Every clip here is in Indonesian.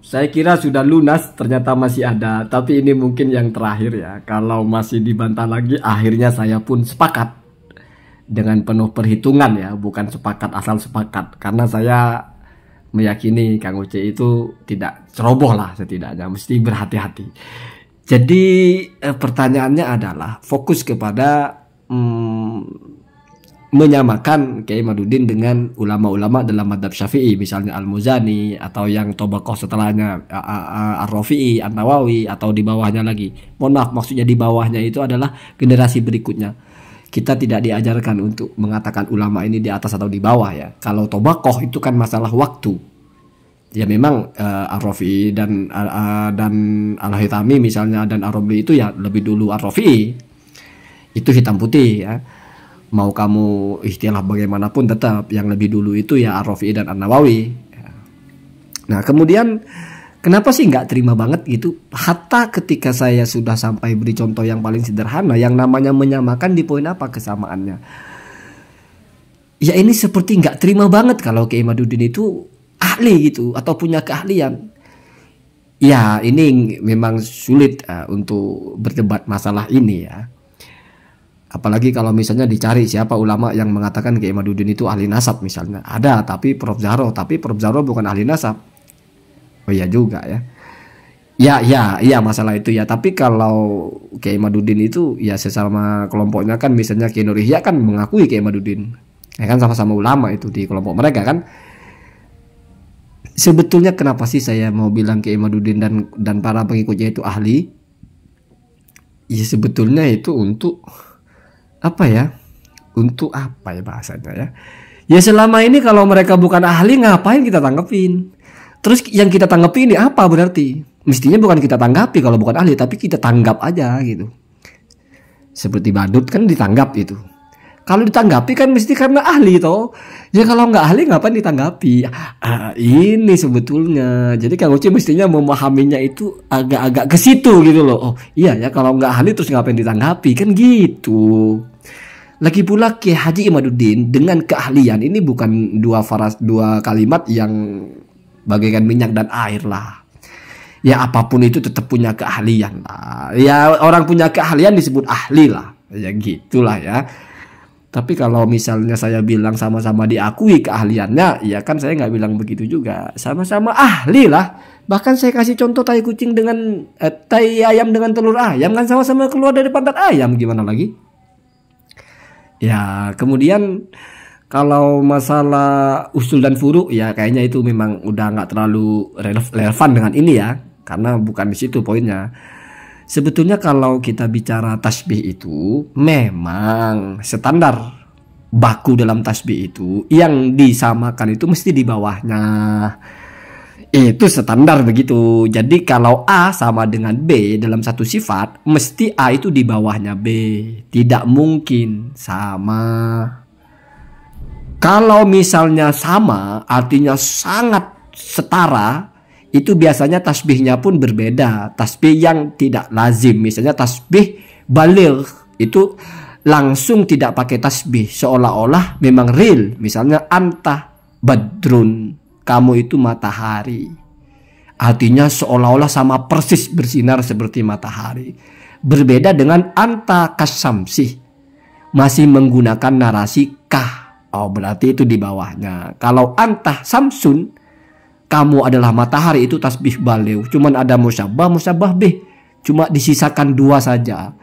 Saya kira sudah lunas, ternyata masih ada. Tapi ini mungkin yang terakhir ya. Kalau masih dibantah lagi, akhirnya saya pun sepakat dengan penuh perhitungan ya, bukan sepakat asal sepakat. Karena saya meyakini Kang Uce itu tidak ceroboh lah, setidaknya mesti berhati-hati. Jadi pertanyaannya adalah fokus kepada menyamakan Kiai Madudin dengan ulama-ulama dalam madhab Syafi'i, misalnya Al-Muzani atau yang tobakoh setelahnya Ar-Rafi'i, An-Nawawi, atau di bawahnya lagi. Mohon maaf, maksudnya di bawahnya itu adalah generasi berikutnya. Kita tidak diajarkan untuk mengatakan ulama ini di atas atau di bawah ya. Kalau tobakoh itu kan masalah waktu. Ya memang Ar-Rafi'i dan Al-Haythami misalnya dan Ar-Romli itu ya lebih dulu Ar-Rafi'i. Itu hitam putih ya. Mau kamu istilah bagaimanapun tetap yang lebih dulu itu ya Ar-Rafi'i dan An-Nawawi. Nah kemudian kenapa sih nggak terima banget gitu? Hatta ketika saya sudah sampai beri contoh yang paling sederhana, yang namanya menyamakan di poin apa kesamaannya? Ya ini seperti nggak terima banget kalau Kiai Madudin itu ahli gitu atau punya keahlian. Ya ini memang sulit untuk berdebat masalah ini ya. Apalagi kalau misalnya dicari siapa ulama yang mengatakan Kiai Madudin itu ahli nasab misalnya. Ada, tapi Prof Zaro bukan ahli nasab. Oh iya juga ya. Ya masalah itu ya. Tapi kalau Kiai Madudin itu ya sesama kelompoknya kan misalnya Kiai Nur Ihya kan mengakui Kiai Madudin. Ya kan sama-sama ulama itu di kelompok mereka kan. Sebetulnya kenapa sih saya mau bilang Kiai Madudin dan para pengikutnya itu ahli? Ya sebetulnya itu untuk apa ya? Untuk apa ya bahasanya ya? Ya selama ini kalau mereka bukan ahli ngapain kita tanggepin? Terus yang kita tanggapi ini apa berarti? Mestinya bukan kita tanggapi kalau bukan ahli, tapi kita tanggap aja gitu. Seperti badut kan ditanggap itu. Kalau ditanggapi kan mesti karena ahli toh. Ya kalau nggak ahli ngapain ditanggapi? Ini sebetulnya. Jadi Kang Uci mestinya memahaminya itu agak-agak ke situ gitu loh. Oh iya ya kalau nggak ahli terus ngapain ditanggapi kan gitu. Lagi pula Kiai Haji Imaduddin dengan keahlian ini bukan dua kalimat yang bagaikan minyak dan air lah. Ya apapun itu tetap punya keahlian lah. Ya orang punya keahlian disebut ahli lah. Ya gitulah ya. Tapi kalau misalnya saya bilang sama-sama diakui keahliannya, ya kan saya nggak bilang begitu juga. Sama-sama ahli lah. Bahkan saya kasih contoh tai kucing dengan tai ayam dengan telur ayam kan sama-sama keluar dari pantat ayam, gimana lagi? Ya kemudian kalau masalah usul dan furu ya kayaknya itu memang udah nggak terlalu relevan dengan ini ya, karena bukan di situ poinnya. Sebetulnya kalau kita bicara tasbih itu memang standar baku dalam tasbih itu yang disamakan itu mesti di bawahnya. Itu standar begitu. Jadi kalau A sama dengan B dalam satu sifat, mesti A itu di bawahnya B. Tidak mungkin sama. Kalau misalnya sama, artinya sangat setara, itu biasanya tasbihnya pun berbeda. Tasbih yang tidak lazim, misalnya tasbih baligh, itu langsung tidak pakai tasbih, seolah-olah memang real. Misalnya anta badrun, kamu itu matahari. Artinya seolah-olah sama persis bersinar seperti matahari. Berbeda dengan anta kasamsih, masih menggunakan narasi kah. Oh berarti itu di bawahnya. Kalau anta samsun, kamu adalah matahari, itu tasbih baligh. Cuman ada musabbah bih. Cuma disisakan dua saja.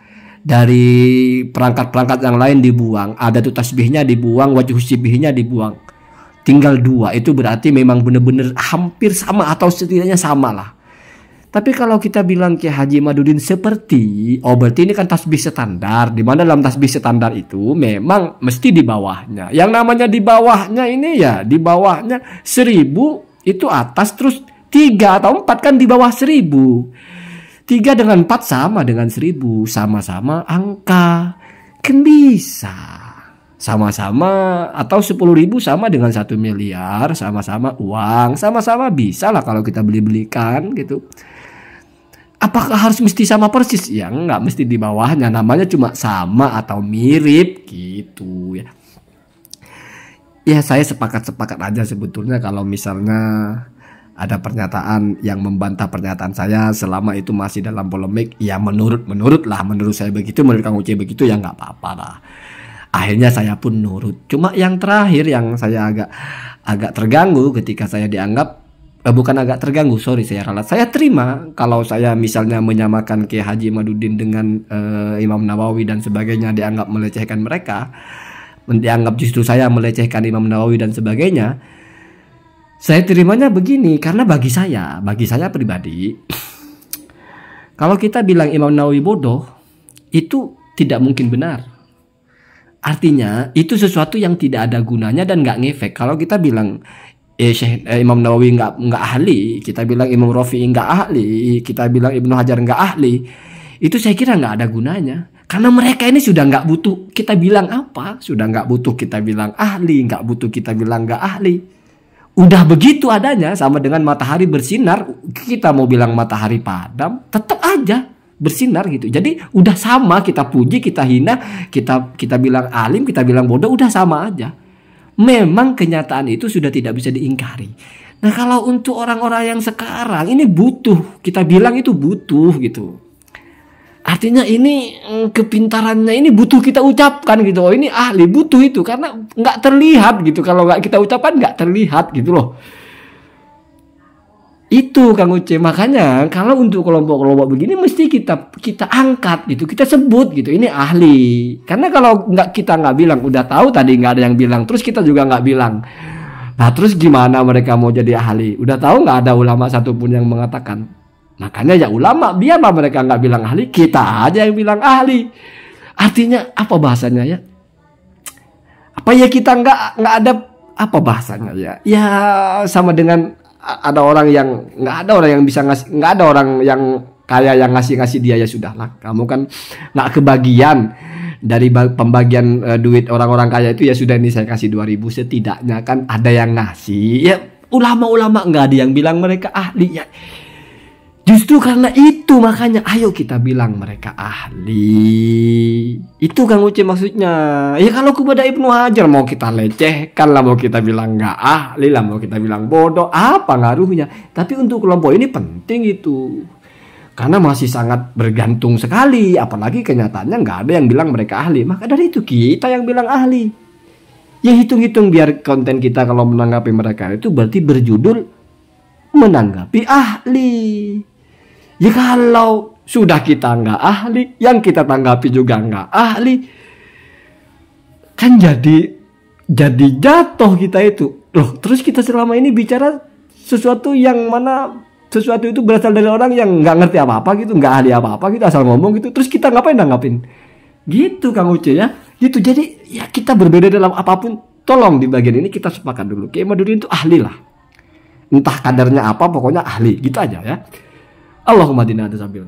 Dari perangkat-perangkat yang lain dibuang. Ada tuh tasbihnya dibuang, wajh sibihnya dibuang. Tinggal dua. Itu berarti memang benar-benar hampir sama atau setidaknya sama lah. Tapi kalau kita bilang Kiai Haji Imaduddin seperti, oh berarti ini kan tasbih standar. Di mana dalam tasbih standar itu memang mesti di bawahnya. Yang namanya di bawahnya ini ya di bawahnya 1000 itu atas, terus 3 atau 4 kan di bawah 1000. 3 dengan 4 sama dengan 1000, sama-sama angka. Kan bisa. Sama-sama atau 10.000 sama dengan 1 miliar, sama-sama uang, sama-sama bisa lah kalau kita beli-belikan gitu. Apakah harus mesti sama persis? Ya enggak, mesti di bawahnya. Namanya cuma sama atau mirip gitu ya. Ya saya sepakat-sepakat aja sebetulnya kalau misalnya ada pernyataan yang membantah pernyataan saya selama itu masih dalam polemik, ya menurut saya begitu, menurut Kang Uce begitu, ya nggak apa-apa lah. Akhirnya saya pun nurut. Cuma yang terakhir yang saya agak terganggu ketika saya dianggap bukan agak terganggu, sorry, saya ralat. Saya terima kalau saya misalnya menyamakan Kiai Haji Imaduddin dengan Imam Nawawi dan sebagainya, dianggap melecehkan mereka, dianggap justru saya melecehkan Imam Nawawi dan sebagainya. Saya terimanya begini, karena bagi saya pribadi, kalau kita bilang Imam Nawawi bodoh, itu tidak mungkin benar. Artinya itu sesuatu yang tidak ada gunanya dan nggak ngefek. Kalau kita bilang Imam Nawawi nggak ahli, kita bilang Imam Rafi'i nggak ahli, kita bilang Ibnu Hajar nggak ahli, itu saya kira nggak ada gunanya. Karena mereka ini sudah nggak butuh kita bilang apa, sudah nggak butuh kita bilang ahli, nggak butuh kita bilang nggak ahli. Udah begitu adanya, sama dengan matahari bersinar, kita mau bilang matahari padam, tetap aja bersinar gitu. Jadi udah sama, kita puji, kita hina, kita bilang alim, kita bilang bodoh, udah sama aja. Memang kenyataan itu sudah tidak bisa diingkari. Nah, kalau untuk orang-orang yang sekarang ini butuh, kita bilang itu butuh gitu. Artinya ini kepintarannya ini butuh kita ucapkan gitu. Oh, ini ahli, butuh itu karena nggak terlihat gitu. Kalau nggak kita ucapkan nggak terlihat gitu loh. Itu Kang Uce, makanya kalau untuk kelompok-kelompok begini mesti kita angkat gitu, kita sebut gitu, ini ahli. Karena kalau kita nggak bilang, udah tahu tadi nggak ada yang bilang, terus kita juga nggak bilang. Nah terus gimana mereka mau jadi ahli? Udah tahu nggak ada ulama satupun yang mengatakan. Makanya ya ulama, biarlah mereka nggak bilang ahli, kita aja yang bilang ahli. Artinya apa bahasanya ya? Apa ya, kita nggak ada apa bahasanya ya? Ya sama dengan ada orang yang nggak ada orang yang bisa ngasih, nggak ada orang yang kaya yang ngasih dia, ya sudahlah. Kamu kan nggak kebagian dari pembagian duit orang-orang kaya itu, ya sudah, ini saya kasih 2.000, setidaknya kan ada yang ngasih. Ya ulama-ulama nggak ada yang bilang mereka ahli ya. Justru karena itu makanya ayo kita bilang mereka ahli. Itu Kang Uce maksudnya. Ya kalau kepada Ibnu Hajar mau kita lecehkan lah, mau kita bilang nggak ahli lah, mau kita bilang bodoh, apa ngaruhnya. Tapi untuk kelompok ini penting itu. Karena masih sangat bergantung sekali. Apalagi kenyataannya nggak ada yang bilang mereka ahli. Maka dari itu kita yang bilang ahli. Ya hitung-hitung biar konten kita kalau menanggapi mereka itu berarti berjudul menanggapi ahli. Ya kalau sudah kita nggak ahli, yang kita tanggapi juga nggak ahli, kan jadi jatuh kita itu. Loh, terus kita selama ini bicara sesuatu yang mana sesuatu itu berasal dari orang yang nggak ngerti apa-apa gitu, nggak ahli apa-apa gitu, asal ngomong gitu. Terus kita ngapain nanggapin? Gitu Kang Uce ya. Gitu, jadi ya kita berbeda dalam apapun. Tolong di bagian ini kita sepakat dulu. Kiai Imaduddin itu ahli lah. Entah kadarnya apa, pokoknya ahli. Gitu aja ya. Allahumma dina ada sambil.